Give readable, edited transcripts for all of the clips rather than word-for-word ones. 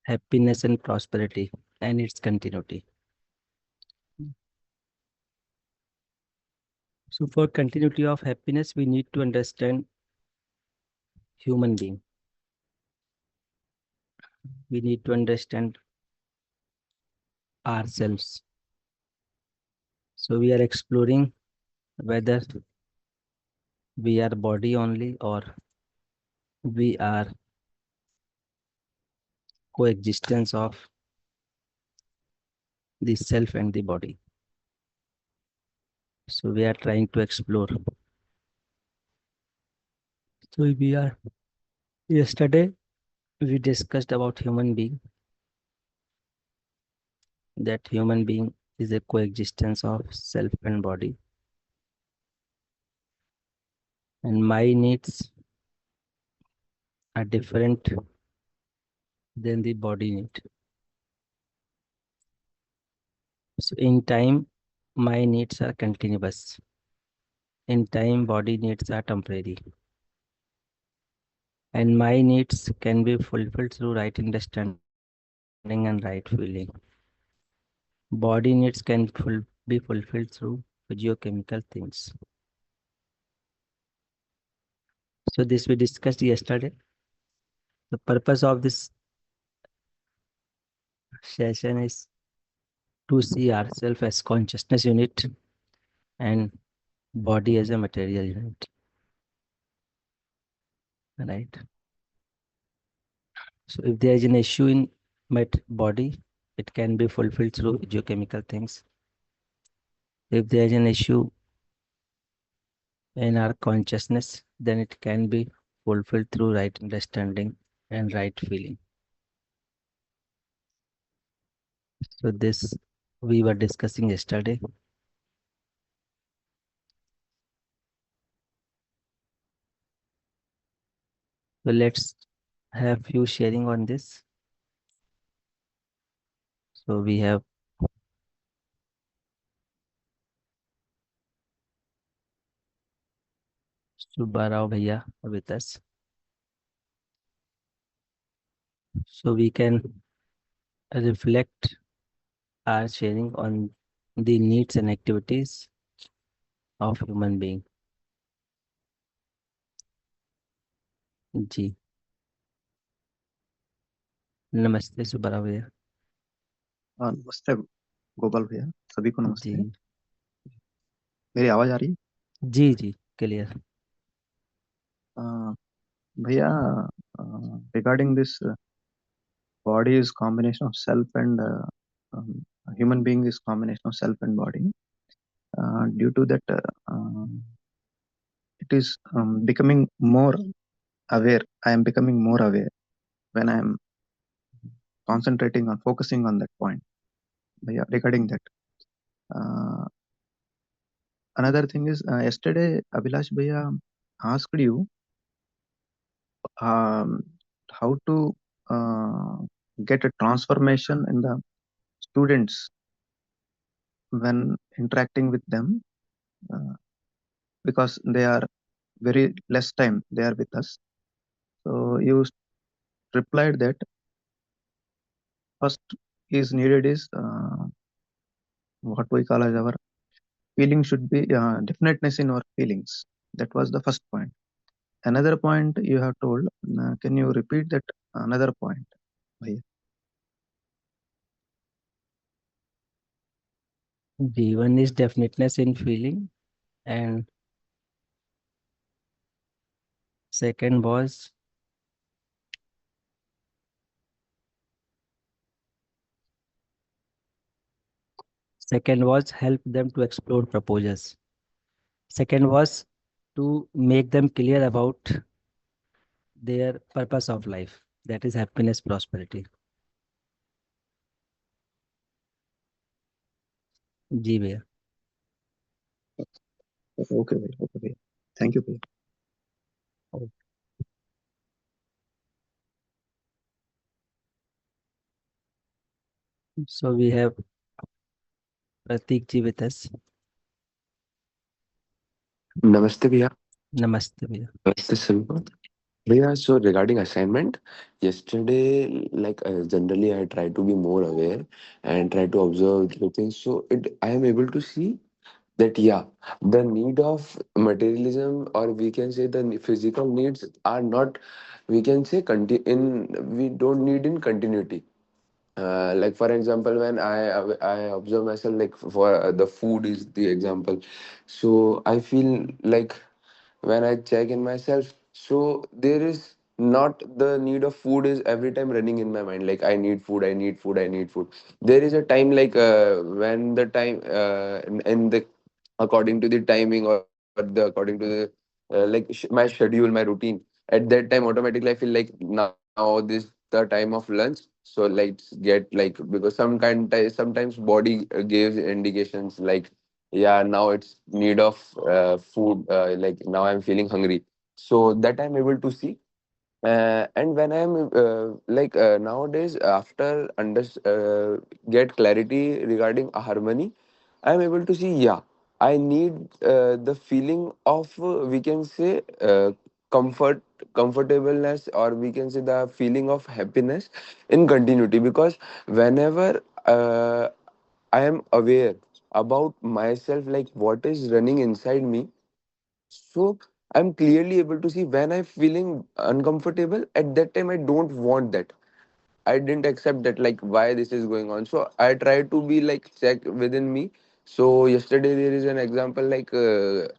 happiness and prosperity and its continuity. So for continuity of happiness, we need to understand human being. We need to understand ourselves. So we are exploring whether we are body only or we are coexistence of the self and the body. So we are trying to explore. So yesterday we discussed about human being, that human being is a coexistence of self and body. And my needs are different than the body need. So in time, my needs are continuous. In time, body needs are temporary. And my needs can be fulfilled through right understanding and right feeling. Body needs can be fulfilled through physiochemical things. So this we discussed yesterday. The purpose of this session is to see ourselves as consciousness unit and body as a material unit. Right? So if there is an issue in my body, it can be fulfilled through geochemical things. If there is an issue in our consciousness, then it can be fulfilled through right understanding and right feeling. So this we were discussing yesterday. So let's have few sharing on this. So we have Subbarao Bhaiya with us. So we can reflect our sharing on the needs and activities of human being. जी नमस्ते सुब्बाराव भैया। नमस्ते गोपाल भैया, सभी को नमस्ते। जी मेरी आवाज आ रही है? जी जी क्लियर। भैया, regarding this body is combination of self and human being is combination of self and body. Due to that, it is becoming more aware. I am becoming more aware when I am concentrating on focusing on that point. Bhaiya, regarding that, another thing is yesterday Abhilash Bhaiya asked you how to get a transformation in the students when interacting with them, because they are very less time they are with us. So you replied that first is needed is what we call as our feeling should be definiteness in our feelings. That was the first point. Another point you have told, can you repeat that another point, Bhaiya? जी one is definiteness in feeling and second was help them to explore proposals. Second was to make them clear about their purpose of life, that is happiness, prosperity. जी भैया। Okay, Bhaiya. Okay, Bhaiya. Thank you, Bhaiya. So we have Pratik ji with us. नमस्ते भैया। नमस्ते भैया। नमस्ते सभी को। Yeah, so regarding assignment, yesterday, like generally, I try to be more aware and try to observe the things. So I am able to see that yeah, the need of materialism, or we can say the physical needs, are not, we can say, we don't need in continuity. Like for example, when I observe myself, like for the food is the example. So I feel like when I check in myself, so there is not the need of food is every time running in my mind. Like I need food, I need food, I need food. There is a time like when the time in the according to the timing, or according to the my schedule, my routine. At that time, automatically I feel like now this the time of lunch. So let's get like, because sometimes body gives indications like, yeah, now it's need of food, like now I'm feeling hungry. So that I'm able to see. And when I'm nowadays, after get clarity regarding harmony, I'm able to see, yeah, I need the feeling of, we can say, comfortableness, or we can say the feeling of happiness in continuity. Because whenever I am aware about myself, like what is running inside me, so I'm clearly able to see when I'm feeling uncomfortable. At that time, I don't want that. I didn't accept that, like why this is going on. So I try to be like check within me. So yesterday there is an example like because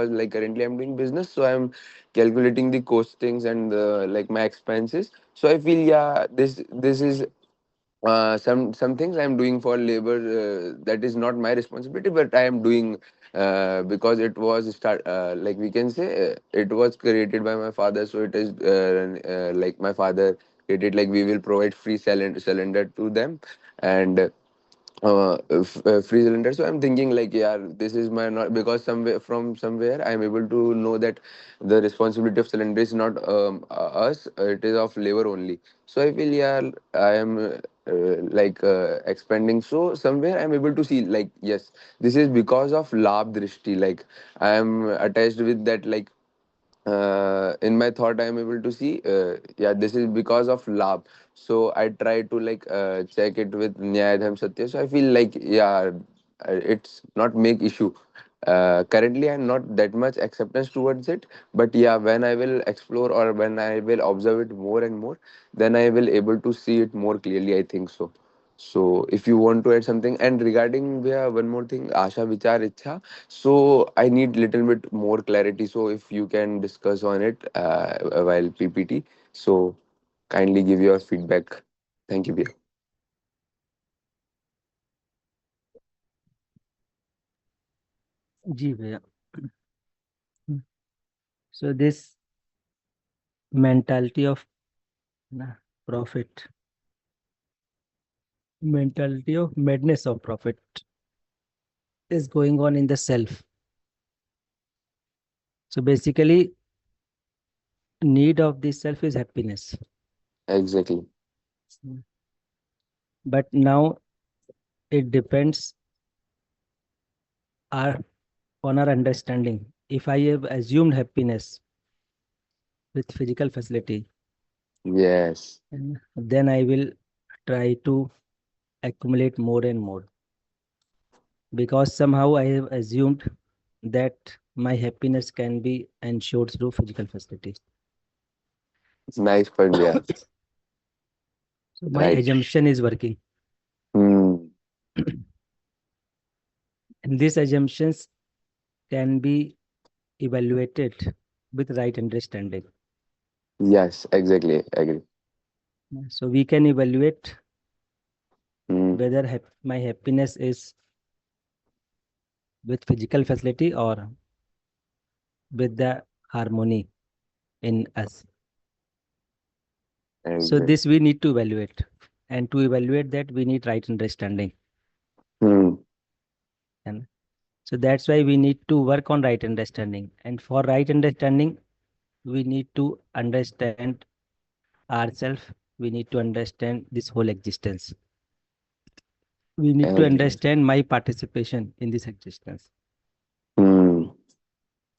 like currently I'm doing business, so I'm calculating the costings and like my expenses. So I feel, yeah, this is some things I'm doing for labor, that is not my responsibility, but I am doing because it was like we can say, it was created by my father. So it is like my father created, like we will provide free cylinder to them, and free cylinder. So I'm thinking like, yeah, this is my, not because somewhere I'm able to know that the responsibility of cylinder is not us, it is of labor only. So I feel, yeah, I am expanding. So somewhere I'm able to see like, yes, this is because of labh drishti. Like I am attached with that, like in my thought I am able to see, yeah, this is because of labh. So I try to like check it with nyaya dharm satya. So I feel like, yeah, it's not make issue. Currently I'm not that much acceptance towards it, but yeah, when I will explore, or when I will observe it more and more, then I will able to see it more clearly, I think so. So if you want to add something, and regarding, yeah, one more thing, Asha, Vichar, Ichha. So I need little bit more clarity. So if you can discuss on it while PPT. So kindly give your feedback. Thank you, Bia. जी भैया. So this mentality of profit, mentality of madness of profit is going on in the self. So basically, need of the self is happiness. Exactly. But now it depends our, on our understanding. If I have assumed happiness with physical facility, Yes. and then I will try to accumulate more and more, because somehow I have assumed that my happiness can be ensured through physical facility. It's nice point, Bia. So my Right. assumption is working. Hmm. And these assumptions can be evaluated with right understanding. Yes, exactly. Agree. So we can evaluate Hmm. whether my happiness is with physical facility or with the harmony in us. So Exactly. this we need to evaluate. And to evaluate that, we need right understanding. Hmm. And so that's why we need to work on right understanding. And for right understanding, we need to understand ourselves. We need to understand this whole existence. We need to Agree. understand my participation in this existence. Hmm.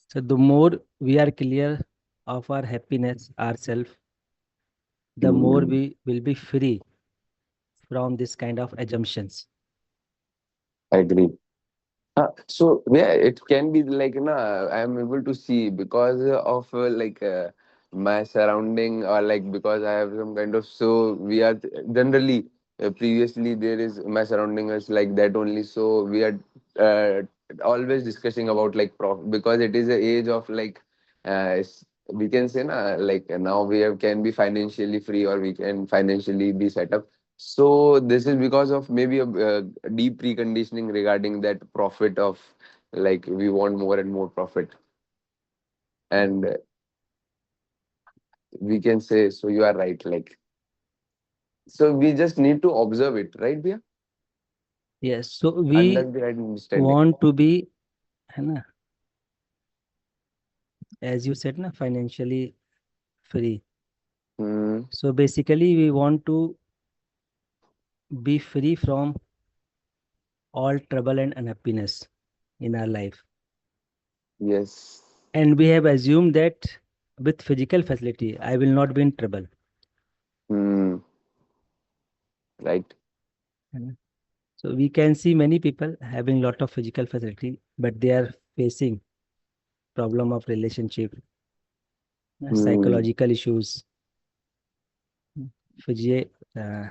So the more we are clear, of our happiness ourselves, the more Hmm. we will be free from this kind of assumptions. Agree. So yeah, it can be like I am able to see because of my surrounding, or like because I have some kind of, so we are generally previously there is my surrounding is like that only, so we are uh, always discussing about like because it is a age of like we can say like now we have, can be financially free, or we can financially be set up. So this is because of maybe a deep preconditioning regarding that profit of, like we want more and more profit, and we can say, so you are right, like, so we just need to observe it, right, Bia? Yes, so Under we the right understanding. want to be, है ना, as you said, na, financially free. Hmm. So basically, we want to be free from all trouble and unhappiness in our life. Yes. And we have assumed that with physical facility, I will not be in trouble. Hmm. Right. है ना? So we can see many people having lot of physical facility, but they are facing problem of relationship, Hmm. psychological issues, physi- uh,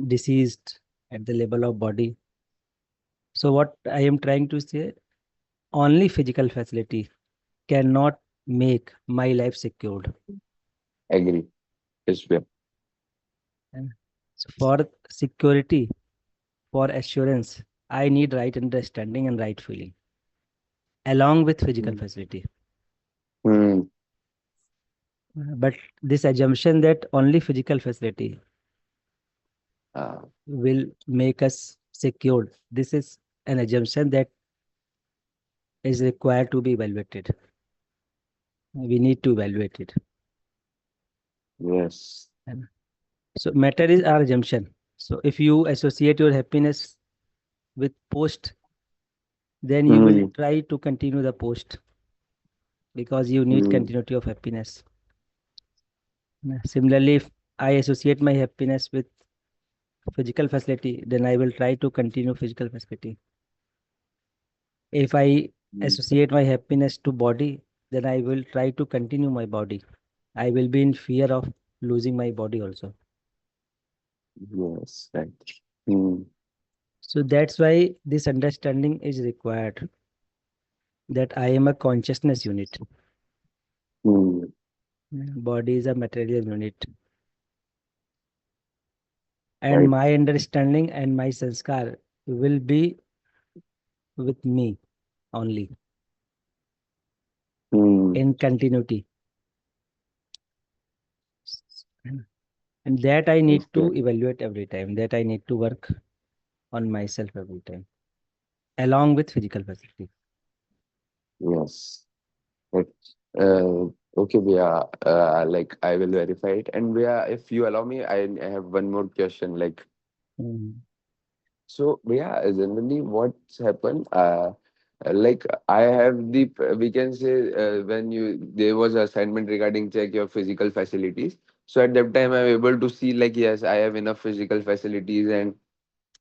deceased at the level of body. So what I am trying to say, only physical facility cannot make my life secured. Agree. Yes, Bia. And so for security, for assurance, I need right understanding and right feeling along with physical Hmm. facility. Hmm. But this assumption that only physical facility Ah, will make us secured, this is an assumption that is required to be evaluated. We need to evaluate it. yes. And so matter is our assumption. So if you associate your happiness with post, then you will Hmm. try to continue the post because you need Hmm. continuity of happiness. Similarly, if I associate my happiness with physical facility, then I will try to continue physical facility. If I Hmm. associate my happiness to body, then I will try to continue my body. I will be in fear of losing my body also. Yes, right. Hmm. So that's why this understanding is required that I am a consciousness unit. Hmm. Body is a material unit. And Right. my understanding and my sanskar will be with me only Hmm. in continuity. And that I need to Okay. evaluate every time, that I need to work on myself every time, along with physical facility. Yes. Right. Okay, Bia. Like I will verify it. And Bia, if you allow me, I have one more question. Like, Mm. so Bia, generally what's happened? Like I have the, we can say when you, there was assignment regarding check your physical facilities. So at that time I'm able to see like yes, I have enough physical facilities, and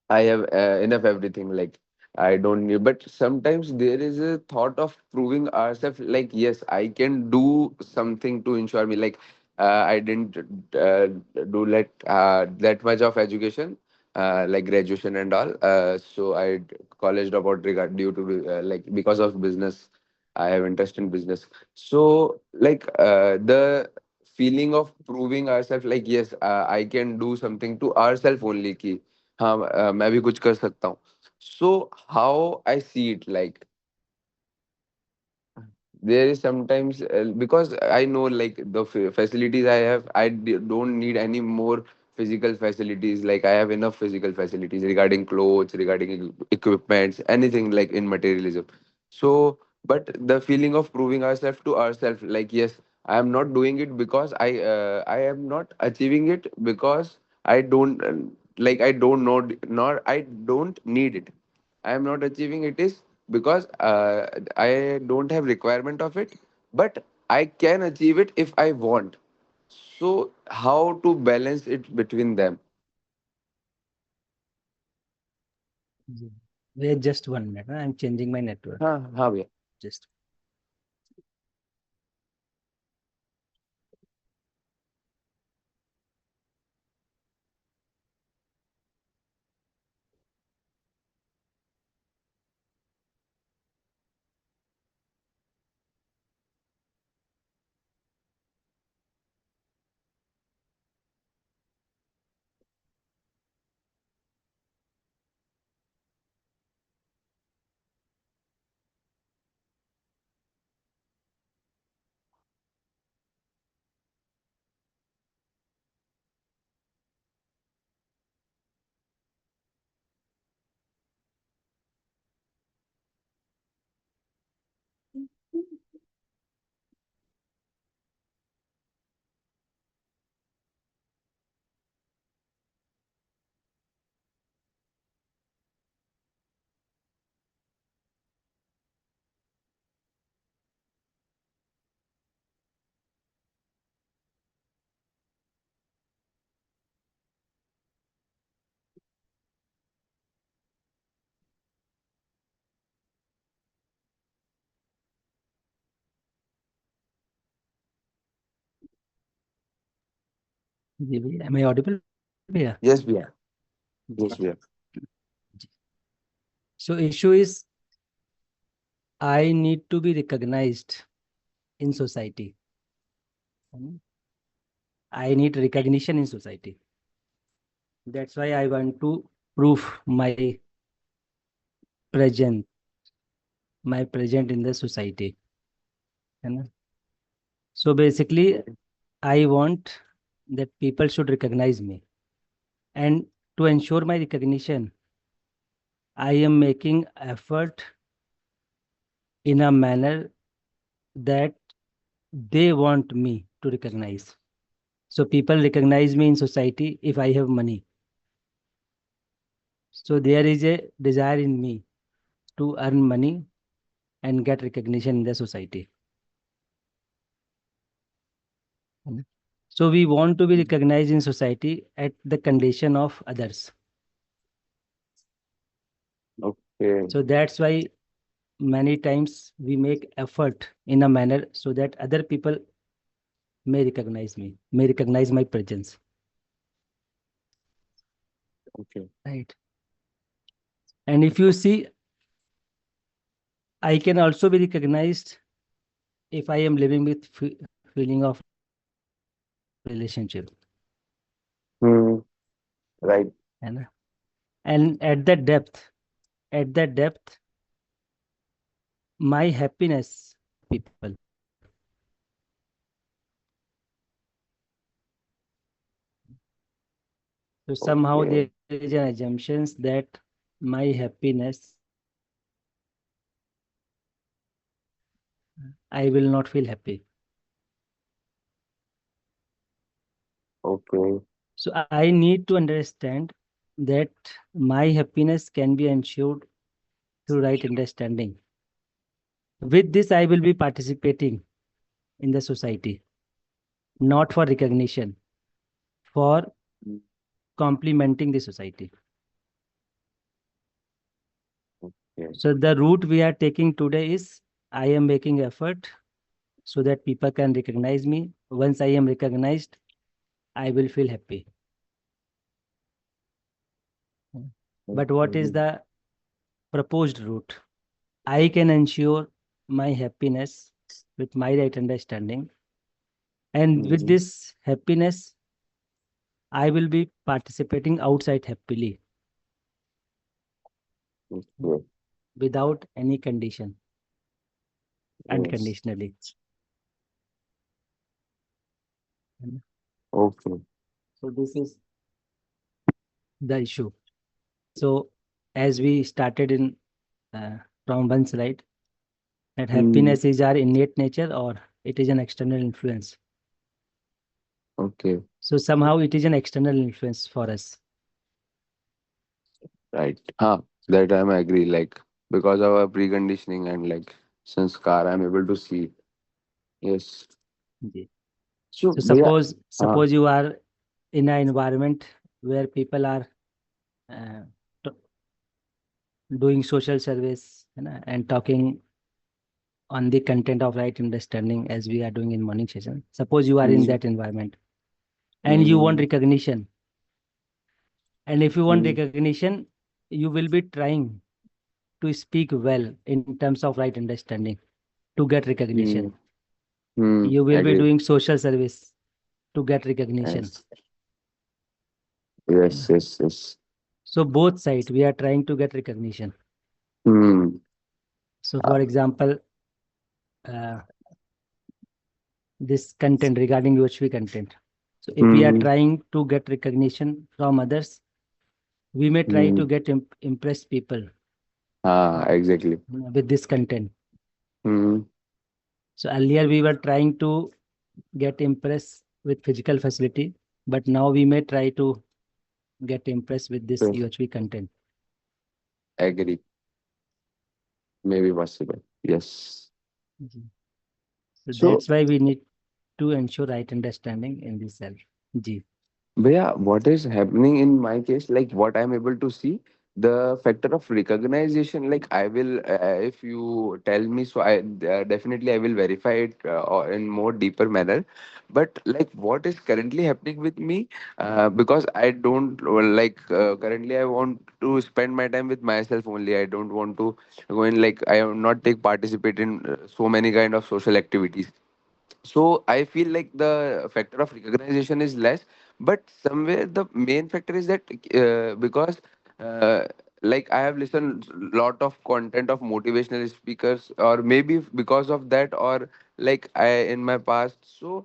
I have enough everything. Like I don't need, but sometimes there is a thought of proving ourselves. Like yes, I can do something to ensure me. Like I didn't do that much of education, like graduation and all. So I college dropout regard due to like because of business. I have interest in business. So like the feeling of proving ourselves, like yes, I can do something to ourselves only. Ki, हाँ मैं भी कुछ कर सकता हूँ. So how I see it, like there is sometimes because I know like the facilities I have, don't need any more physical facilities. Like I have enough physical facilities regarding clothes, regarding equipments, anything like in materialism. So but the feeling of proving ourselves to ourselves, like yes, I am not doing it because I am not achieving it because I don't like I don't know, nor I don't need it. I am not achieving it is because I don't have requirement of it. But I can achieve it if I want. So how to balance it between them? Ji. Wait just 1 minute. I'm changing my network. हाँ भैया. Just जी भैया, am I audible भैया? Yes भैया. जी. Yes भैया. जी. So issue is I need to be recognized in society. I need recognition in society. That's why I want to prove present, my present in the society. है ना? So basically, I want that people should recognize me. And to ensure my recognition, I am making effort in a manner that they want me to recognize. So people recognize me in society if I have money. So there is a desire in me to earn money and get recognition in the society. So we want to be recognized in society at the condition of others. Okay. So that's why many times we make effort in a manner so that other people may recognize me, may recognize my presence. Okay. Right. And if you see, I can also be recognized if I am living with feeling of relationship. Hmm. Right. And, and at that depth, my happiness people. So somehow Okay. there is an assumption that my happiness, I will not feel happy. Okay. So I need to understand that my happiness can be ensured through right understanding. With this, I will be participating in the society, not for recognition, for Hmm. complementing the society. Okay. So the route we are taking today is I am making effort so that people can recognize me. Once I am recognized, I will feel happy. But what is Okay. the proposed route? I can ensure my happiness with my right understanding. And with Hmm. this happiness, I will be participating outside happily Okay. without any condition, Yes. unconditionally. Okay. So this is the issue. So as we started in uh, from one slide, that Hmm. happiness is our innate nature or it is an external influence. Okay. So somehow it is an external influence for us. Right. That I'm agree. Like because of our preconditioning and like sanskar, I'm able to see Yes. Ji. So, So भैया, हाँ. suppose you are in an environment where people are uh, t- doing social service, you know, and talking on the content of right understanding as we are doing in morning session. Suppose you are in Hmm. that environment and you want Hmm. recognition. And if you want Hmm. recognition, you will be trying to speak well in terms of right understanding to get recognition. Hmm. Hmm. You will be Agree. doing social service to get recognition. Yes. You Yes. know. Yes. Yes. So both side we are trying to get recognition. Hmm. So for example, uh, this content regarding UHV content. So if we are Hmm. trying to get recognition from others, we may try Hmm. to get impress people Exactly. with this content. Hmm. So earlier we were trying to get impressed with physical facility, but now we may try to get impressed with this Yes. UHV content. Agree. Maybe possible. Yes. Mhm. So So, that's why we need to ensure right understanding in this self. Ji. but yeah, what is happening in my case, like what I'm able to see, the factor of recognition, like I will, if you tell me, so definitely I will verify it in more deeper manner. But like what is currently happening with me, because I don't currently I want to spend my time with myself only. I don't want to go in like I am not take participate in so many kind of social activities. So I feel like the factor of recognition is less, but somewhere the main factor is that because uh, like I have listened lot of content of motivational speakers, or maybe because of that, or like I in my past. So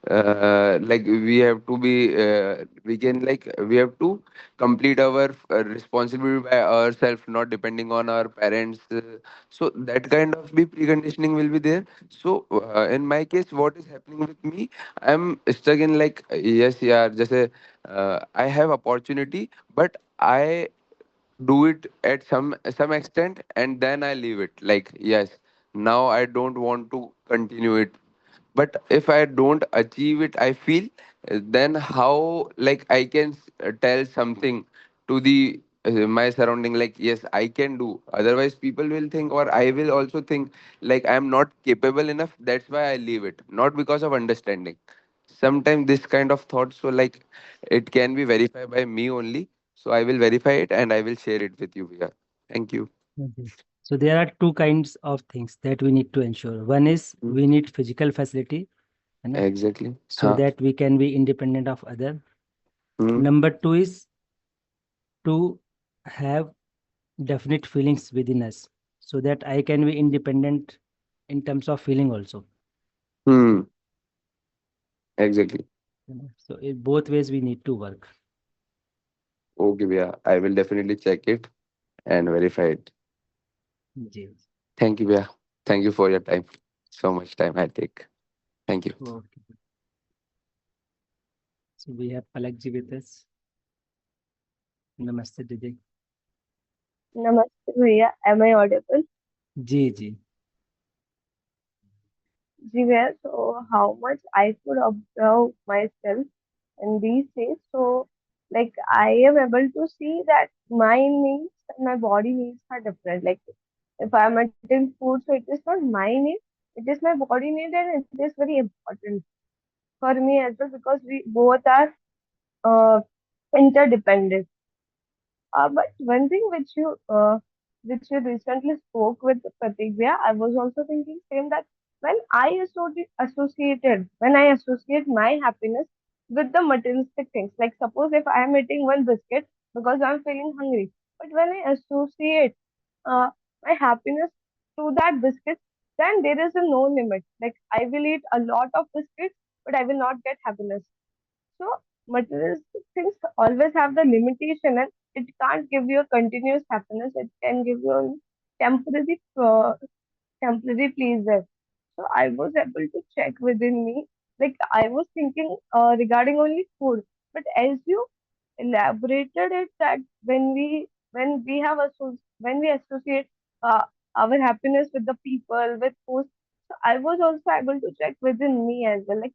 like we have to be we can like we have to complete our responsibility by ourselves, not depending on our parents. So that kind of be preconditioning will be there. So in my case, what is happening with me, I'm stuck in like yes, yeah, just a, I have opportunity, but I do it at some extent, and then I leave it. Like yes, now I don't want to continue it. But if I don't achieve it, I feel then how like I can tell something to the my surrounding, like yes I can do. Otherwise people will think, or I will also think, like I am not capable enough. That's why I leave it, not because of understanding. Sometimes this kind of thought, so like it can be verified by me only. So I will verify it and I will share it with you. Yeah. Thank you. Mhm. So there are two kinds of things that we need to ensure. One is Hmm. we need physical facility, you know, Exactly. so Huh. that we can be independent of other. Hmm. Number two is to have definite feelings within us so that I can be independent in terms of feeling also. Hmm. Exactly. You know. So in both ways we need to work. Okay, yeah, I will definitely check it and verify it. Yes. Thank you, yeah. Thank you for your time. So much time I take. Thank you. Okay. So we have Palakji with us. Namaste Didi. Namaste, Bhaiya. Am I audible? Ji, ji. Ji, where? So, how much I could observe myself in these days. So, like, I am able to see that my needs and my body needs are different. Like, if I'm eating food, so it is not my need, it is my body need, and it is very important for me as well because we both are uh, interdependent. But one thing which you recently spoke with Pratigya, I was also thinking same that when I associate my happiness with the materialistic things, like suppose if I am eating one biscuit because I'm feeling hungry, but when I associate uh, my happiness to that biscuit, then there is a no limit. Like I will eat a lot of biscuits, but I will not get happiness. So materialistic things always have the limitation and it can't give you a continuous happiness. It can give you a temporary pleasure. So I was able to check within me. Like I was thinking regarding only food, but as you elaborated it that when we have when we associate uh, our happiness with the people with food, So I was also able to check within me as well. Like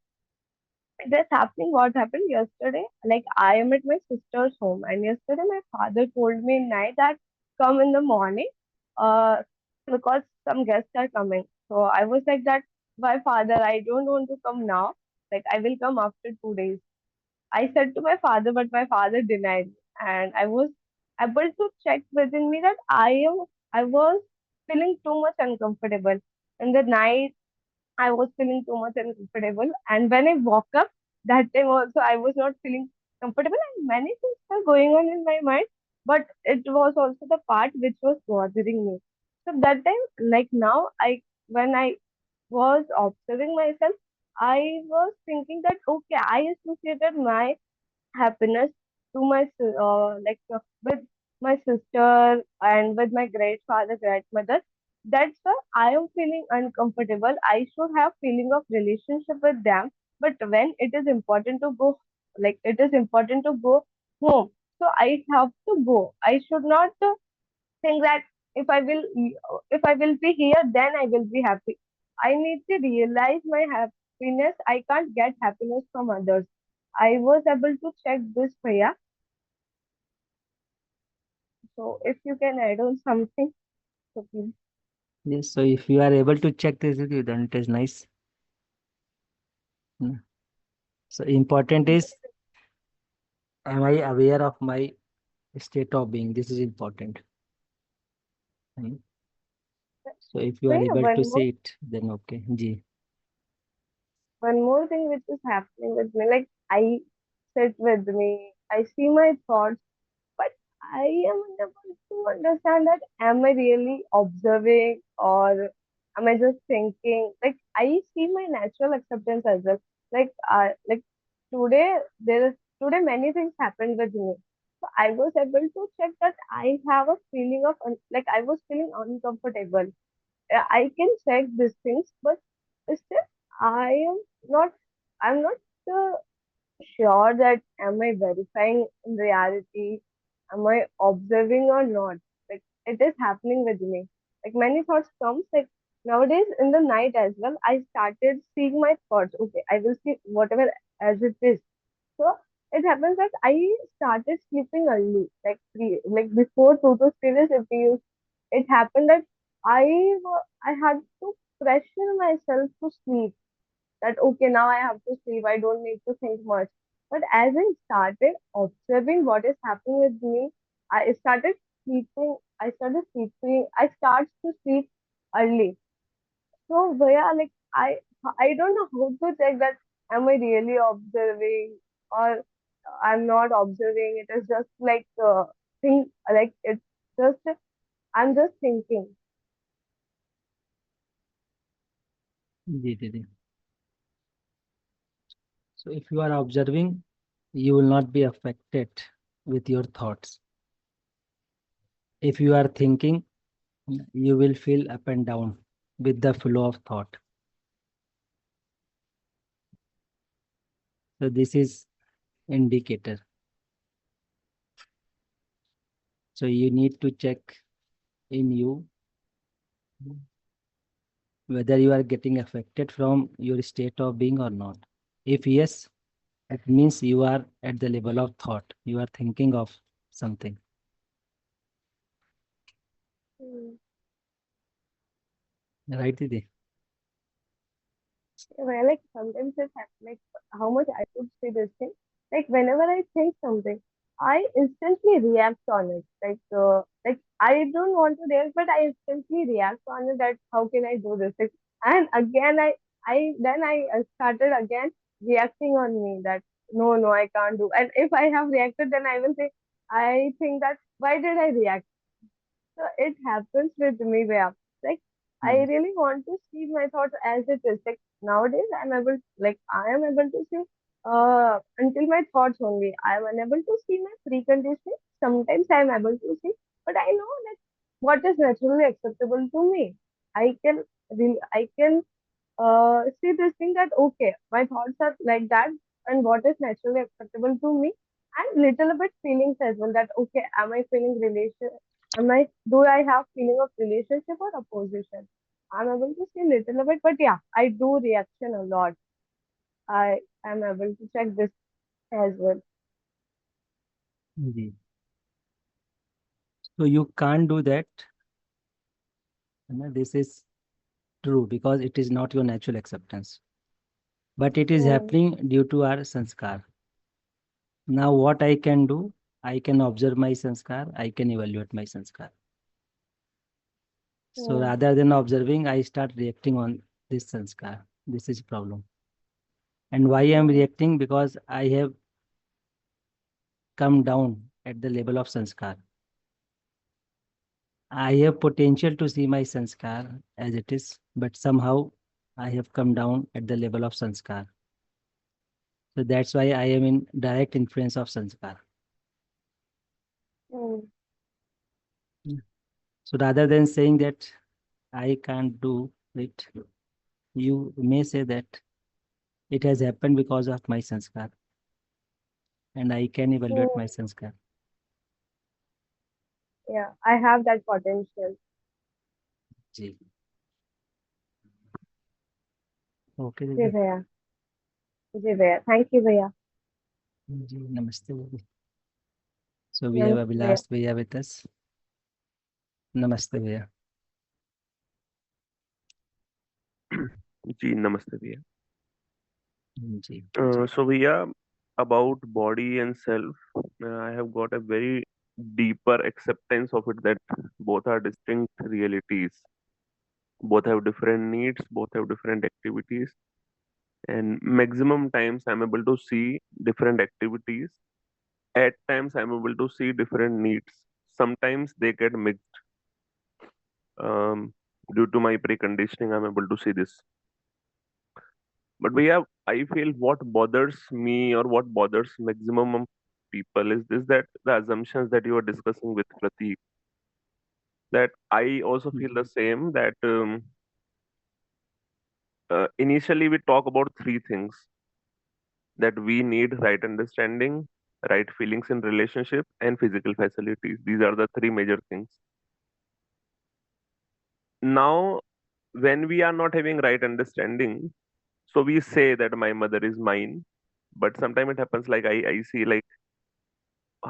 this happening, what happened yesterday? Like I am at my sister's home, and yesterday my father told me in night that come in the morning, uh, because some guests are coming. So I was like that, why father? I don't want to come now. Like I will come after 2 days. I said to my father, but my father denied. And I was able to check within me that I was feeling too much uncomfortable. In the night, I was feeling too much uncomfortable. And when I woke up, that time also I was not feeling comfortable. And many things were going on in my mind. But it was also the part which was bothering me. So that time, like now, when I was observing myself, I was thinking that okay, I associated my happiness to with my sister and with my great father, grandmother. That's why I am feeling uncomfortable. I should have feeling of relationship with them, but when it is important to go, like it is important to go home, so I have to go. I should not think that if I will if I will be here, then I will be happy. I need to realize my happiness. I can't get happiness from others. I was able to check this, Priya. So if you can add on something, so please. Yes, so if you are able to check this with you, then it is nice. Mm. So important is, am I aware of my state of being? This is important. Mm. So if you are Priya, able to see it, then okay. Ji. one more thing which is happening with me, like I sit with me, I see my thoughts, but I am unable to understand that am I really observing or am I just thinking? Like I see my natural acceptance as well. Like today there is today many things happened with me. So I was able to check that I have a feeling of like I was feeling uncomfortable. I can check these things, but still I am not. I'm not uh, sure that am I verifying in reality, am I observing or not. Like it is happening with me. Like many thoughts comes like nowadays in the night as well. I started seeing my thoughts. Okay, I will see whatever as it is. So it happens that I started sleeping early, like before 2 to 3 days. It happened that I had to pressure myself to sleep that okay, now I have to sleep, I don't need to think much. But as I started observing what is happening with me, I started I start to sleep early. So where like I don't know how to check that am I really observing or I'm not observing. It is just like think like it's just I'm just thinking. Ji, ji, ji. So if you are observing, you will not be affected with your thoughts. If you are thinking, you will feel up and down with the flow of thought. So this is indicator. So you need to check in you whether you are getting affected from your state of being or not. If yes, it means you are at the level of thought. You are thinking of something. Hmm. Right, Didi? Well, like sometimes it happens, like how much I could say this thing. Like whenever I think something, I instantly react on it. Like I don't want to react, but I instantly react on it. That how can I do this? Like, and again, I started again reacting on me that no, I can't do. And if I have reacted, then I will say, I think that why did I react? So it happens with me where like I Mm. really want to see my thoughts as it is. Like nowadays I am able to see until my thoughts only. I am unable to see my preconditioning. Sometimes I am able to see, but I know that what is naturally acceptable to me. I can see this thing that okay, my thoughts are like that, and what is naturally acceptable to me, and little bit feelings as well. That okay, am I feeling relation? Do I have feeling of relationship or opposition? I'm able to see little of it, but yeah, I do reaction a lot. I am able to check this as well. Ji. So you can't do that. This is true because it is not your natural acceptance, but it is Hmm. happening due to our sanskar. Now, what I can do, I can observe my sanskar, I can evaluate my sanskar. So Hmm. rather than observing, I start reacting on this sanskar. This is problem. And why I am Hmm. reacting? Because I have come down at the level of sanskar. I have potential to see my sanskar as it is, but somehow I have come down at the level of sanskar. So that's why I am in direct influence of sanskar. Hmm. Mm. So rather than saying that I can't do it, you may say that it has happened because of my sanskar and I can evaluate Hmm. my sanskar. Yeah, I have that potential. Ji. Okay, जी दीदी. भैया, जी भैया, thank you भैया. जी, नमस्ते दीदी. So we have नमस्ते भैया. Abhilash Bhaiya with us. Namaste Bhaiya. जी नमस्ते भैया जी. so भैया about body and self I have got a very deeper acceptance of it that both are distinct realities, both have different needs, both have different activities, and maximum times I'm able to see different activities. At times I'm able to see different needs. Sometimes they get mixed. um, Due to my preconditioning I'm able to see this. But yeah, I feel what bothers me or what bothers maximum of people is this, that the assumptions that you are discussing with Pratik, that I also feel the same, that initially we talk about three things, that we need right understanding, right feelings in relationship, and physical facilities. These are the three major things. Now, when we are not having right understanding, so we say that my mother is mine, but sometimes it happens like I see like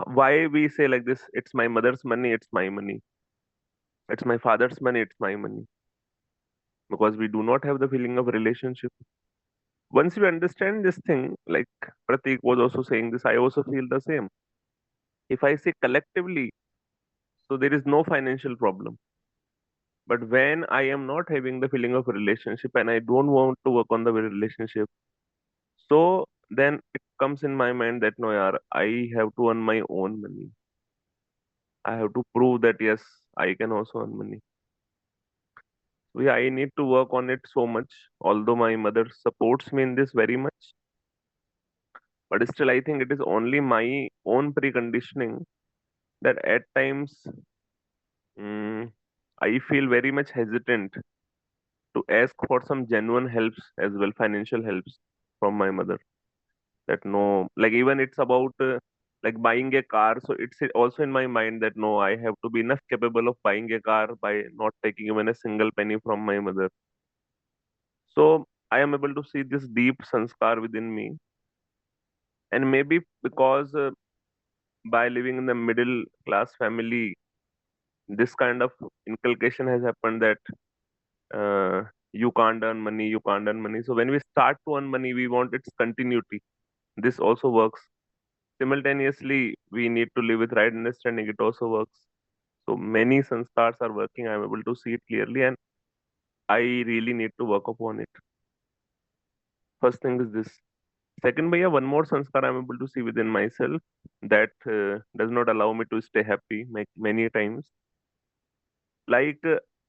why we say like this, it's my mother's money, it's my money, it's my father's money, it's my money, because we do not have the feeling of relationship. Once we understand this thing, like Pratik was also saying this, I also feel the same. If I say collectively, so there is no financial problem, but when I am not having the feeling of relationship and I don't want to work on the relationship, so then it comes in my mind that no yaar, I have to earn my own money. I have to prove that yes, I can also earn money. So yeah, I need to work on it so much. Although my mother supports me in this very much, but still, I think it is only my own preconditioning that at times I feel very much hesitant to ask for some genuine helps as well, financial helps from my mother. That no, like even it's about like buying a car. So it's also in my mind that no, I have to be enough capable of buying a car by not taking even a single penny from my mother. So I am able to see this deep sanskar within me, and maybe because by living in the middle class family, this kind of inculcation has happened that you can't earn money, you can't earn money. So when we start to earn money, we want its continuity. This also works. Simultaneously, we need to live with right understanding. It also works. So many sanskars are working. I'm able to see it clearly, and I really need to work upon it. First thing is this. Second, bhaiya, one more sanskar I'm able to see within myself that does not allow me to stay happy many times. Like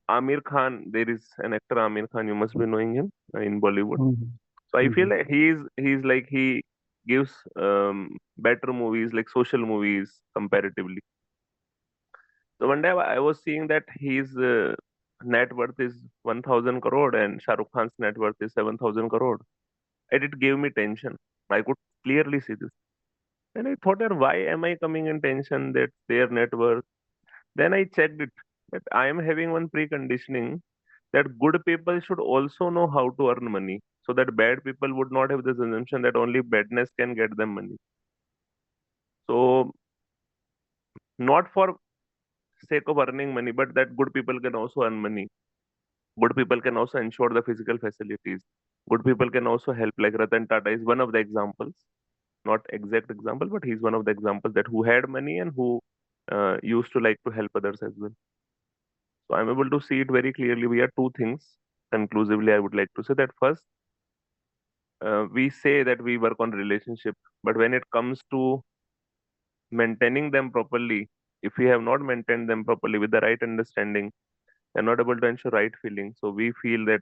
Amir Khan, there is an actor Amir Khan. You must be knowing him in Bollywood. Mhm. So I feel Mhm. like he's like he gives better movies, like social movies comparatively. So one day I was seeing that his net worth is 1,000 crore and Shah Rukh Khan's net worth is 7,000 crore. And it gave me tension. I could clearly see this. And I thought, "Yaar, why am I coming in tension that their net worth?" Then I checked it that I am having one preconditioning that good people should also know how to earn money, so that bad people would not have this assumption that only badness can get them money. So not for sake of earning money, but that good people can also earn money. Good people can also ensure the physical facilities. Good people can also help, like Ratan Tata is one of the examples, not exact example, but he's one of the examples that who had money and who used to like to help others as well. So I'm able to see it very clearly. We have two things. Conclusively, I would like to say that first, we say that we work on relationship, but when it comes to maintaining them properly, if we have not maintained them properly with the right understanding, they're not able to ensure right feeling. So we feel that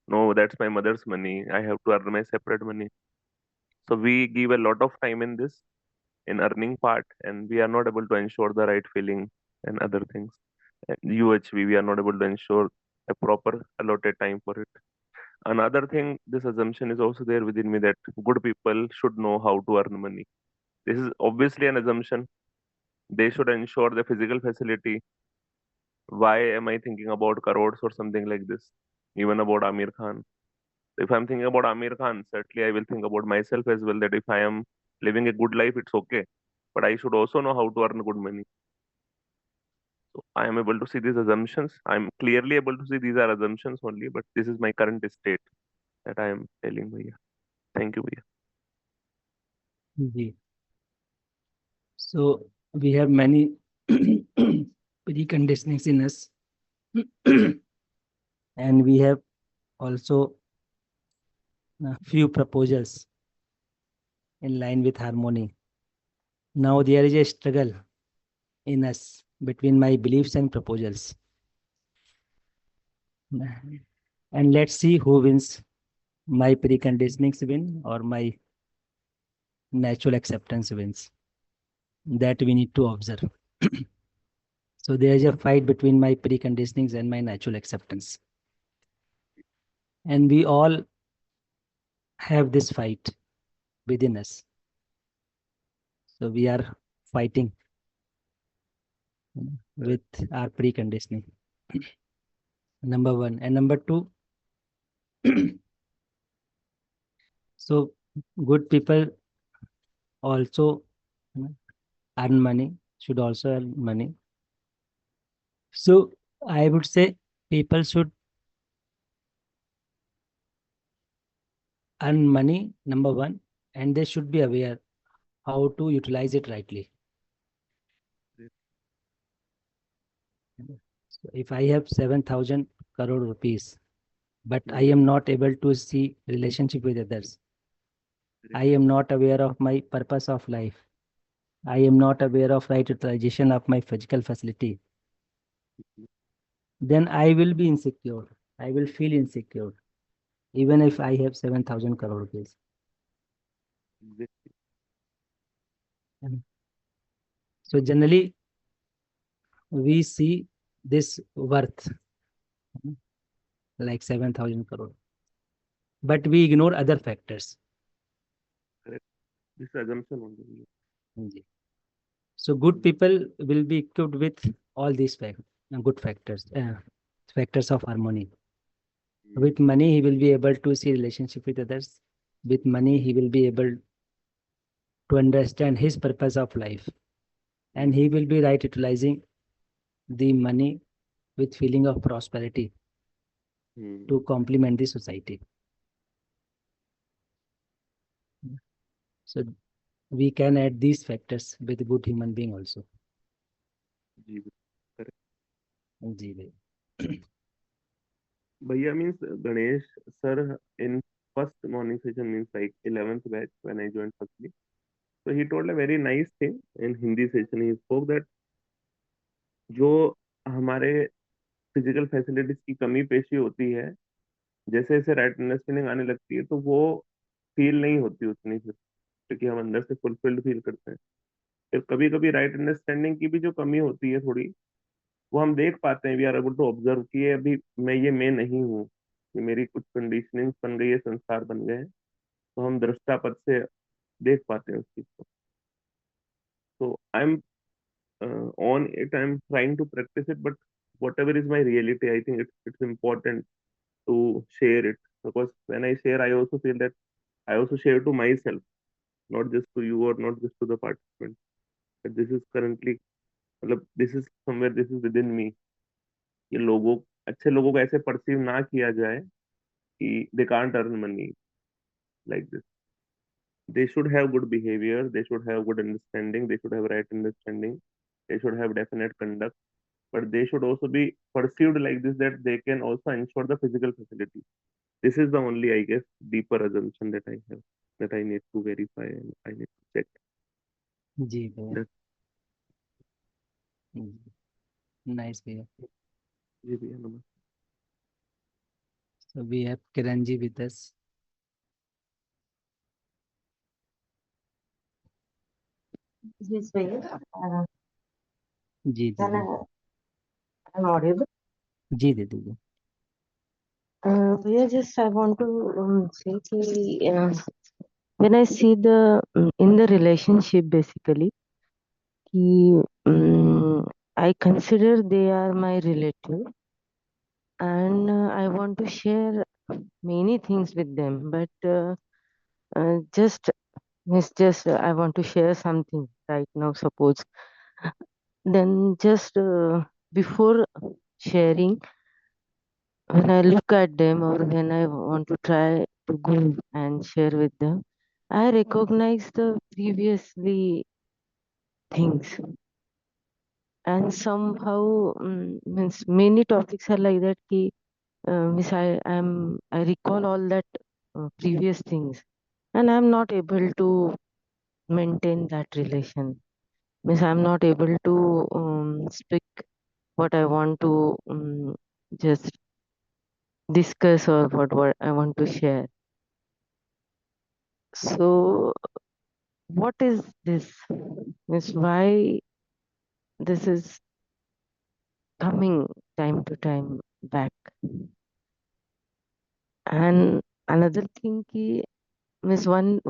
no, that's my mother's money. I have to earn my separate money. So we give a lot of time in this, in earning part, and we are not able to ensure the right feeling and other things. And UHV, we are not able to ensure a proper allotted time for it. Another thing, this assumption is also there within me that good people should know how to earn money. This is obviously an assumption. They should ensure the physical facility. Why am I thinking about crores or something like this? Even about Amir Khan. If I'm thinking about Amir Khan, certainly I will think about myself as well, that if I am living a good life, it's okay. But I should also know how to earn good money. So I am able to see these assumptions. I'm clearly able to see these are assumptions only, but this is my current state that I am telling Bhaiya. Thank you, Bhaiya. Ji. So we have many preconditionings in us, and we have also a few proposals in line with harmony. Now there is a struggle in us between my beliefs and proposals. And let's see who wins, my preconditionings win or my natural acceptance wins. That we need to observe. So there is a fight between my preconditionings and my natural acceptance. And we all have this fight within us. So we are fighting with our preconditioning. Number one. And number two, so good people also earn money, should also earn money. So I would say people should earn money, number one, and they should be aware how to utilize it rightly. So if I have 7,000 crore rupees, but I am not able to see relationship with others, I am not aware of my purpose of life, I am not aware of right utilization of my physical facility, then I will be insecure. I will feel insecure, even if I have 7,000 crore rupees. So generally, we see this worth like 7,000 crore, but we ignore other factors. Correct. This assumption only. Ji. So good people will be equipped with all these good factors of harmony. With money, he will be able to see relationship with others. With money, he will be able to understand his purpose of life, and he will be right utilizing the money with feeling of prosperity to complement the society. So we can add these factors with good human being also. Correct. Ji bhai. Bhaiya means Ganesh sir in first morning session, means like 11th batch when I joined firstly. So he told a very nice thing in Hindi session. He spoke that जो हमारे physical facilities की कमी पेशी होती है, जैसे जैसे right understanding आने लगती है तो वो फील नहीं होती उतनी, फिर क्योंकि हम अंदर से फुलफिल्ड फील करते हैं। फिर कभी कभी राइट अंडरस्टैंडिंग की भी जो कमी होती है थोड़ी, वो हम देख पाते हैं, we are able to observe कि ये अभी मैं नहीं हूँ, कि मेरी कुछ कंडीशनिंग बन गई है, संस्कार बन गए हैं, तो हम दृष्टापद से देख पाते हैं उस चीज को। तो I am on it, I am trying to practice it, but whatever is my reality, I think it's important to share it, because when I share, I also feel that I also share to myself, not just to you or not just to the participant. But this is currently, मतलब this is somewhere, this is within me. ये लोगों, अच्छे लोगों को ऐसे perceive ना किया जाए कि they can't earn money like this. They should have good behavior, they should have good understanding, they should have right understanding, they should have definite conduct, but they should also be perceived like this, that they can also ensure the physical facility. This is the only, I guess, deeper assumption that I have, that I need to verify and I need to check. जी भैया, That, nice भैया. जी भैया, नमस्ते. So we have Kiranji with us. Yes, भैया. जी Can दीदी. I'm audible? जी दीदी जी. भैया, just I want to say कि when I see the in the relationship basically कि I consider they are my relative and I want to share many things with them, but just miss just I want to share something right now. Suppose then just before sharing, when I look at them or when I want to try to go and share with them, I recognize the previously things. And somehow means many topics are like that ki, means I recall all that previous things and I'm not able to maintain that relation. Means I'm not able to speak what I want to just discuss or what I want to share. So what is this? Means why this is coming time to time back? And another thing ki, means one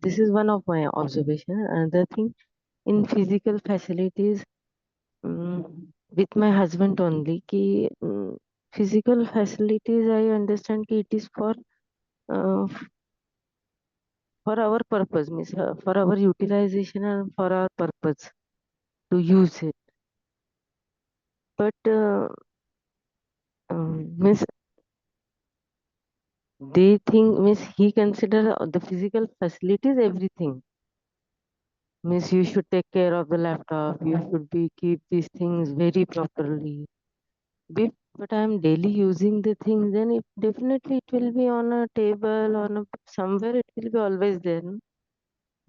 this is one of my observation. Another thing in physical facilities with my husband only ki physical facilities I understand ki it is uh, for our purpose, means for our utilization and for our purpose to use it. But means they think means he consider the physical facilities everything. Means you should take care of the laptop. You should be keep these things very properly. But I'm daily using the things, then it definitely it will be on a table on a somewhere. It will be always there. No?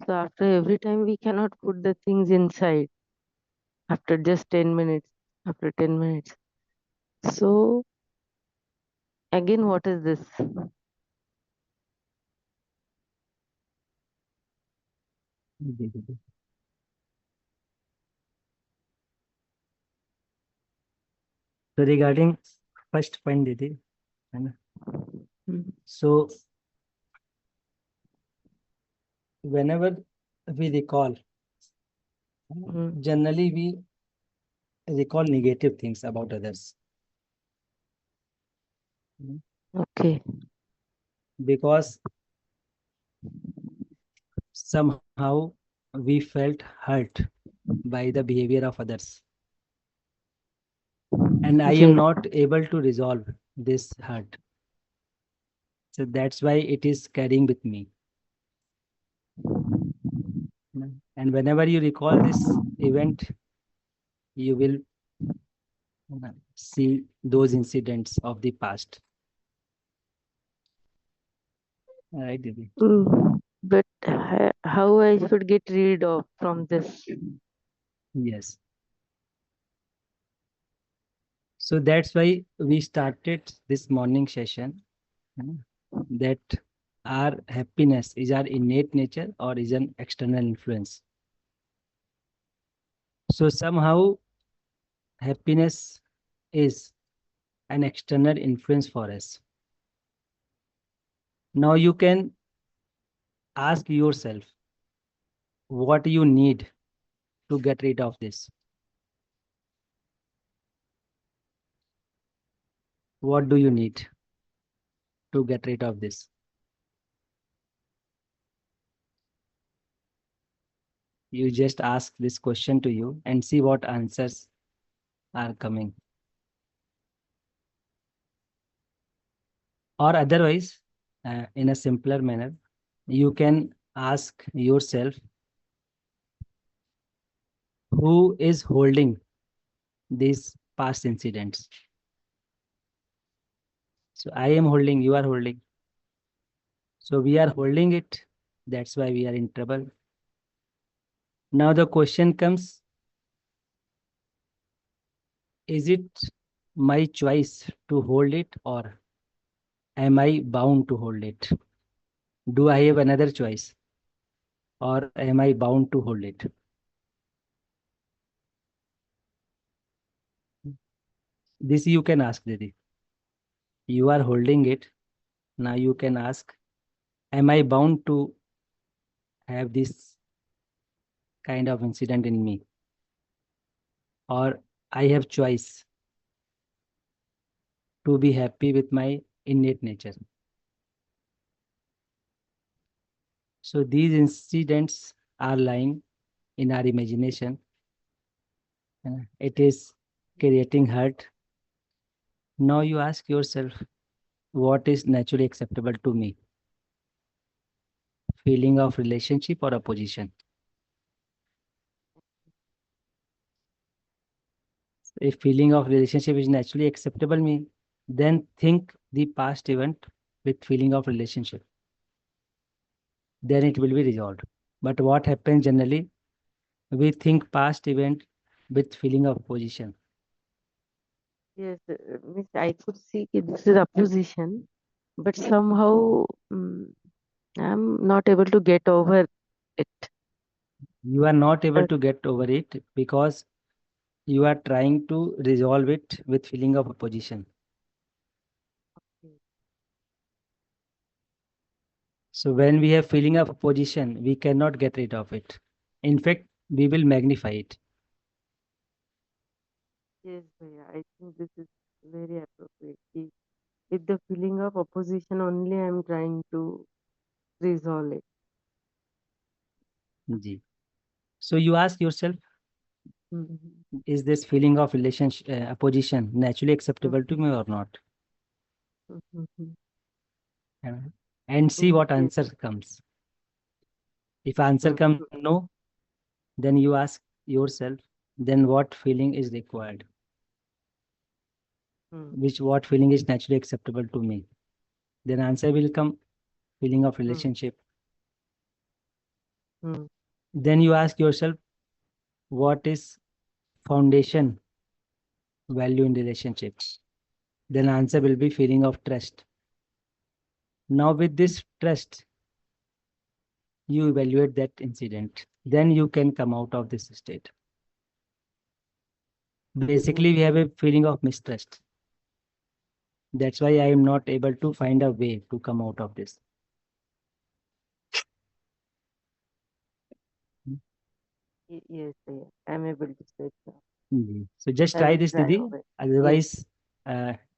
So after every time we cannot put the things inside after just 10 minutes. After 10 minutes. So again, what is this? जी दीदी. So regarding first point दीदी, है ना? So whenever we recall, generally we recall negative things about others. Okay. Because somehow we felt hurt by the behavior of others. And I am not able to resolve this hurt. So that's why it is carrying with me. And whenever you recall this event, you will see those incidents of the past. Right, Didi? But how I should get rid of from this? Yes. So that's why we started this morning session, that our happiness is our innate nature or is an external influence. So somehow happiness is an external influence for us. Now you can ask yourself what you need to get rid of this. What do you need to get rid of this? You just ask this question to you and see what answers are coming. Or otherwise, in a simpler manner, you can ask yourself, who is holding these past incidents? So I am holding, you are holding. So we are holding it. That's why we are in trouble. Now the question comes, is it my choice to hold it, or am I bound to hold it? Do I have another choice, or am I bound to hold it? This you can ask, Didi. You are holding it. Now you can ask, am I bound to have this kind of incident in me, or I have choice to be happy with my innate nature? So these incidents are lying in our imagination. It is creating hurt. Now you ask yourself, what is naturally acceptable to me? Feeling of relationship or opposition? If feeling of relationship is naturally acceptable me, then think the past event with feeling of relationship. Then it will be resolved. But what happens generally, we think past event with feeling of opposition. Yes, means I could see this is opposition, but somehow I'm not able to get over it. You are not able to get over it because you are trying to resolve it with feeling of opposition. So when we have feeling of opposition, we cannot get rid of it. In fact, we will magnify it. Yes, Bhaiya, I think this is very appropriate. With the feeling of opposition only, I'm trying to resolve it. Ji. So you ask yourself, Mhm. is this feeling of relationship opposition naturally acceptable to me or not? Mhm. Uh, And see what Yes. answer comes. If answer Mhm. comes no, then you ask yourself, then what feeling is required? What feeling is naturally acceptable to me? Then answer will come, feeling of relationship. Mhm. Then you ask yourself, what is foundation value in relationships? Then answer will be feeling of trust. Now with this trust, you evaluate that incident. Then you can come out of this state. Basically, we have a feeling of mistrust. That's why I am not able to find a way to come out of this. Yes, Bhaiya, I'm able to say so. So just I try will this, try Didi. over it. Yes. Otherwise,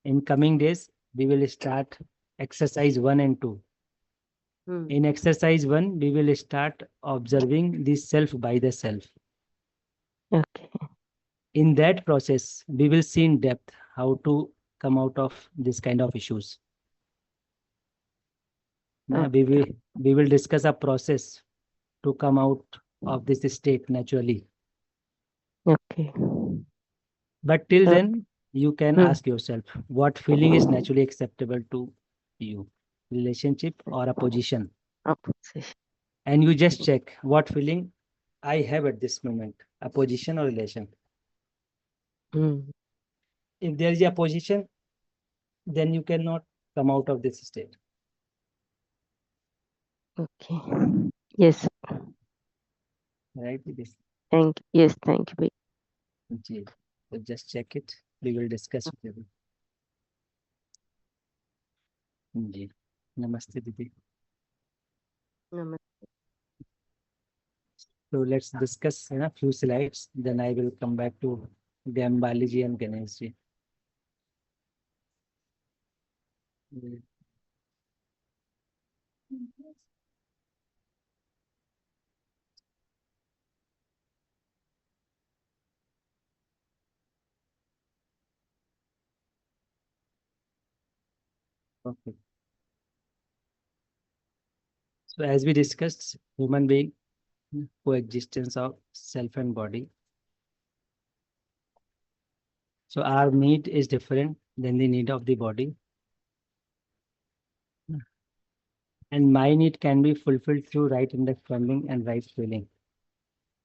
in coming days, we will start exercise 1 and 2. In exercise 1, we will start observing the self by the self. Okay. In that process, we will see in depth how to come out of this kind of issues. We will discuss a process to come out of this state naturally. Okay. But till Okay. then, you can ask yourself, what feeling is naturally acceptable to you? Relationship or opposition? Opposition. And you just check what feeling I have at this moment, opposition or relation. If there is opposition, then you cannot come out of this state. Okay. Yes. Right? This. Thank you. Yes, thank you. So just check it. We will discuss with you. जी नमस्ते दीदी. Namaste. So let's discuss a few slides. Then I will come back to Gambali ji and Ganesh ji. Mm. Okay. So as we discussed, human being coexistence of self and body. So our need is different than the need of the body. And my need can be fulfilled through right understanding and right feeling.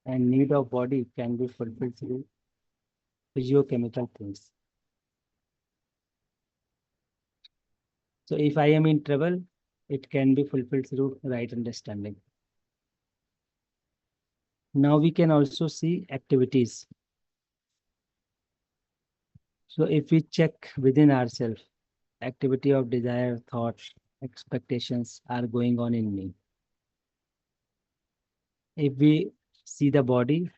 And need of body can be fulfilled through physiochemical things. So if I am in trouble, it can be fulfilled through right understanding. Now we can also see activities. So if we check within ourselves, activity of desire, thoughts, expectations are going on in me. If we see the body,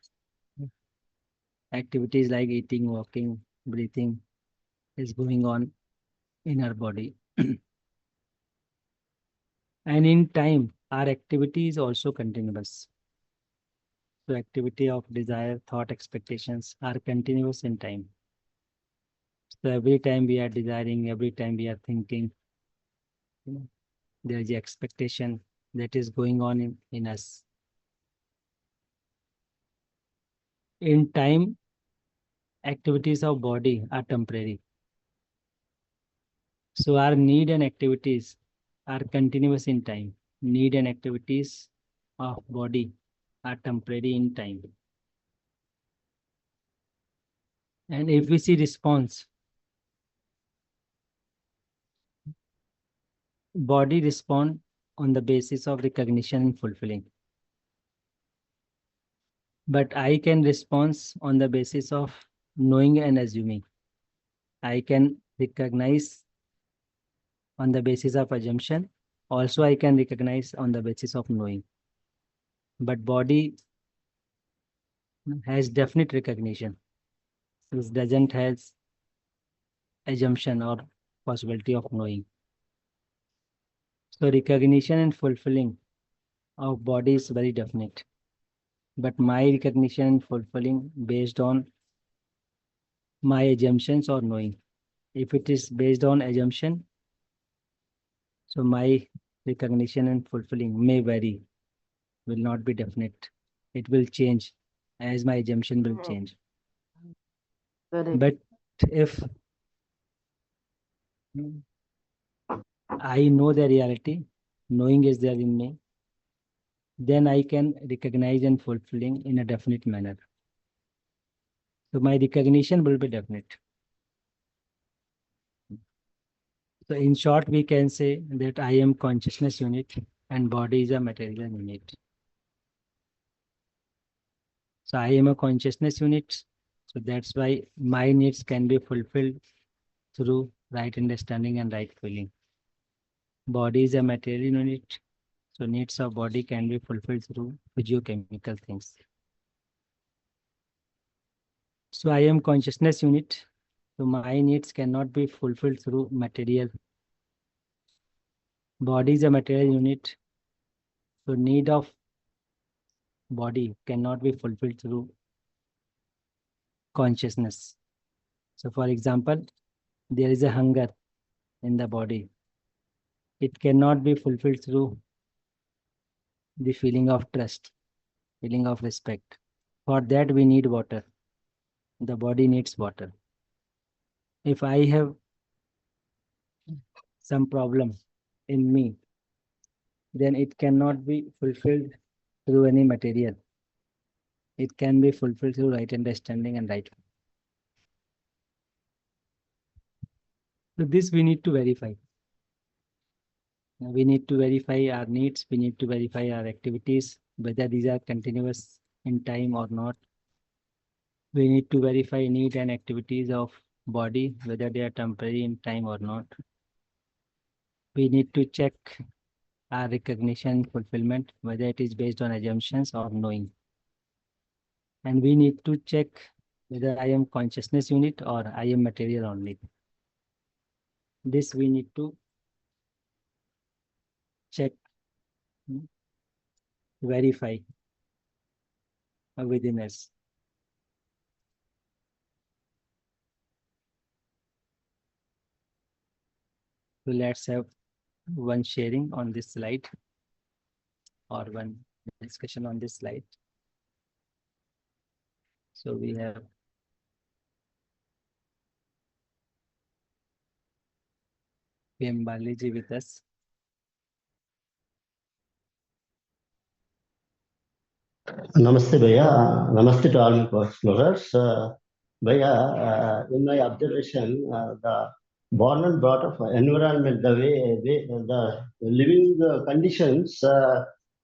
activities like eating, walking, breathing is going on in our body. And in time, our activity is also continuous. So activity of desire, thought, expectations are continuous in time. So every time we are desiring, every time we are thinking, there is the expectation that is going on in us. In time, activities of body are temporary. So our need and activities are continuous in time. Need and activities of body are temporary in time. And if we see response, body respond on the basis of recognition and fulfilling. But I can respond on the basis of knowing and assuming. I can recognize on the basis of assumption. Also, I can recognize on the basis of knowing. But body has definite recognition. It doesn't has assumption or possibility of knowing. So recognition and fulfilling of body is very definite. But my recognition and fulfilling based on my assumptions or knowing. If it is based on assumption, so my recognition and fulfilling may vary, will not be definite. It will change as my assumption will change. Correct. But if I know the reality, knowing is there in me, then I can recognize and fulfilling in a definite manner. So my recognition will be definite. So in short, we can say that I am consciousness unit and body is a material unit. So I am a consciousness unit. So that's why my needs can be fulfilled through right understanding and right feeling. Body is a material unit. So needs of body can be fulfilled through physiochemical things. So I am consciousness unit. So my needs cannot be fulfilled through material. Body is a material unit. So need of body cannot be fulfilled through consciousness. So for example, there is a hunger in the body. It cannot be fulfilled through the feeling of trust, feeling of respect. For that, we need water. The body needs water. If I have some problem in me, then it cannot be fulfilled through any material. It can be fulfilled through right understanding and right. So this we need to verify. We need to verify our needs. We need to verify our activities, whether these are continuous in time or not. We need to verify need and activities of body, whether they are temporary in time or not. We need to check our recognition fulfillment, whether it is based on assumptions or knowing. And we need to check whether I am consciousness unit or I am material only. This we need to check, verify within us. So let's have one sharing on this slide or one discussion on this slide. So we have PM Baliji with us. Namaste, Bhaiya. Namaste to all co-explorers. Bhaiya, in my observation, the born and brought up environment, the the living conditions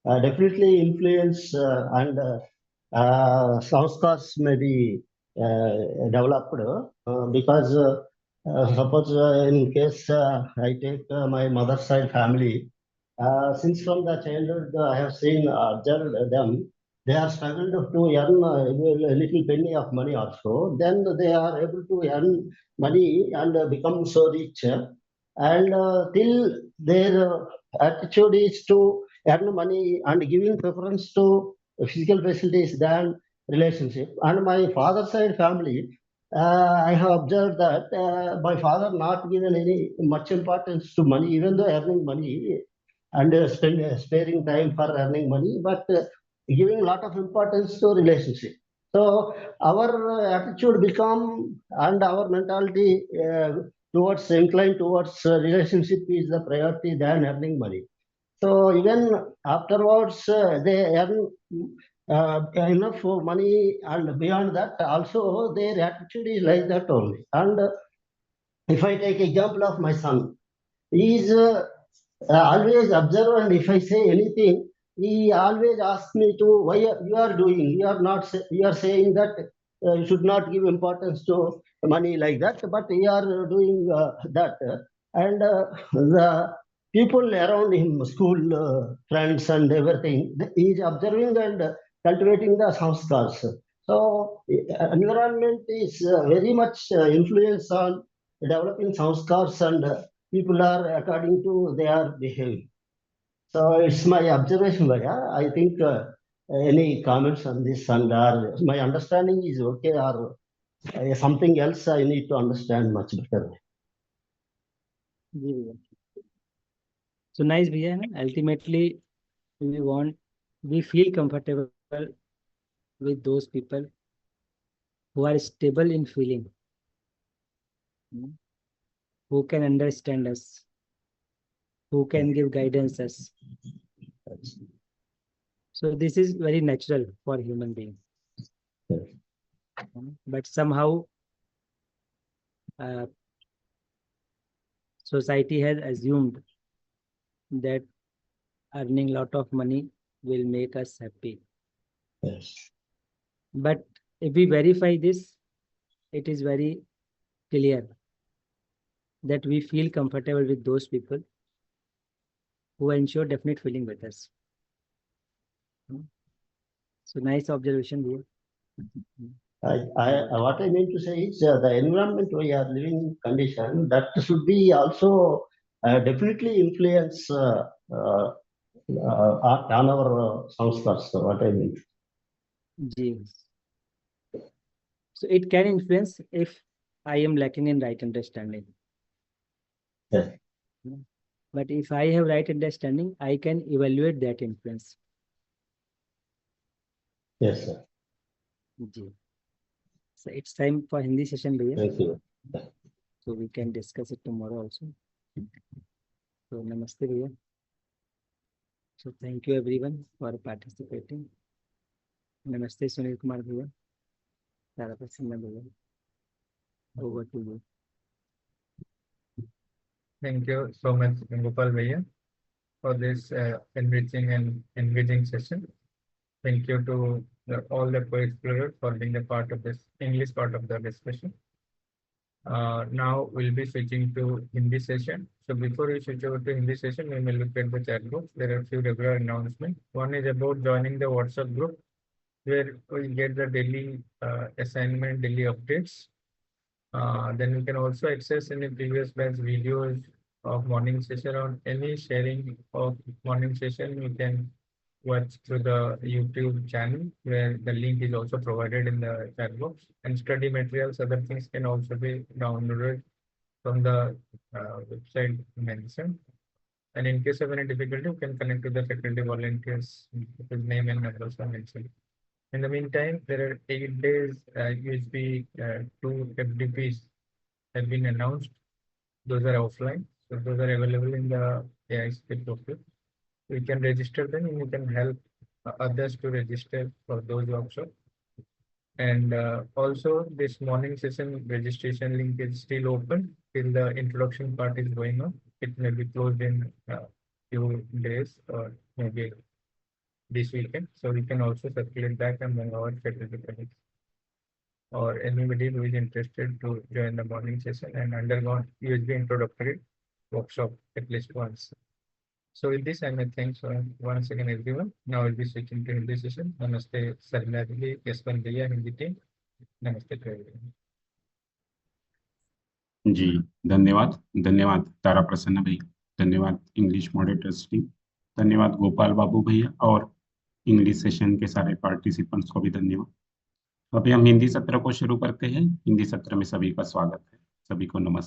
definitely influence and sanskars may be developed because suppose in case I take my mother's side family, since from the childhood I have seen observed them, they are struggled to earn a little penny of money also. Then they are able to earn money and become so rich. And till their attitude is to earn money and giving preference to physical facilities than relationship. And my father's side family, I have observed that my father not given any much importance to money, even though earning money and sparing time for earning money, but giving a lot of importance to relationship. So our attitude become and our mentality towards inclined towards relationship is the priority than earning money. So even afterwards, they earn enough for money, and beyond that, also their attitude is like that only. And if I take example of my son, he is always observe, and if I say anything, he always asks me to why you are doing. You are not. You are saying that you should not give importance to money like that, but you are doing that, and the people around him, school friends and everything, he is observing and cultivating the sanskars. So environment is very much influence on developing sanskars and people are according to their behavior. So it's my observation, Vaya. I think any comments on this and my understanding is okay or something else I need to understand much better. So nice, Bhaiya. Ultimately, we feel comfortable with those people who are stable in feeling, who can understand us, who can give guidance us. So this is very natural for human beings. But somehow society has assumed that earning a lot of money will make us happy. Yes. But if we verify this, it is very clear that we feel comfortable with those people who ensure definite feeling with us. So nice observation here. What I mean to say is the environment we are living condition that should be also definitely influence on our sanskars. What I mean. Yes. So it can influence if I am lacking in right understanding. Yes. But if I have right understanding, I can evaluate that influence. Yes, sir. So it's time for Hindi session, Bhaiya. Thank you. So we can discuss it tomorrow also. So namaste, Bhaiya. So thank you everyone for participating. Namaste, Sunil Kumar Bhaiya. Tara Prasanna Bhaiya. Over to you. Thank you so much, Gopal Bhaiya, for this enriching and engaging session. Thank you to all the co-explorers for being a part of this English part of the discussion. Now we'll be switching to Hindi session. So before we switch over to Hindi session, we may look at the chat box. There are a few regular announcements. One is about joining the WhatsApp group, where we get the daily assignment, daily updates. Then we can also access any previous batch videos, of morning session or any sharing of morning session, you can watch through the YouTube channel where the link is also provided in the chat box. And study materials, other things can also be downloaded from the website mentioned. And in case of any difficulty, you can connect to the faculty volunteers whose name and numbers are mentioned. In the meantime, there are 8 days UHV 2 FDPs have been announced. Those are offline. So those are available in the AI skill booklet. You can register them and you can help others to register for those workshops. And also this morning session registration link is still open till the introduction part is going on. It may be closed in few days or maybe this weekend. So we can also circulate back among our faculty colleagues or anybody who is interested to join the morning session and undergo UHB introductory workshop at least once. So with this, I may thank once again everyone. Now we'll be switching to Hindi session. Namaste, Sarnadili, Yaswan Bhaiya, Hindi team. Namaste to everyone. जी धन्यवाद धन्यवाद तारा प्रसन्न भैया, धन्यवाद English moderators team, धन्यवाद गोपाल बाबू भैया और English session के सारे पार्टिसिपेंट्स को भी धन्यवाद। अभी हम हिंदी सत्र को शुरू करते हैं। हिंदी सत्र में सभी का स्वागत है। सभी को नमस्कार।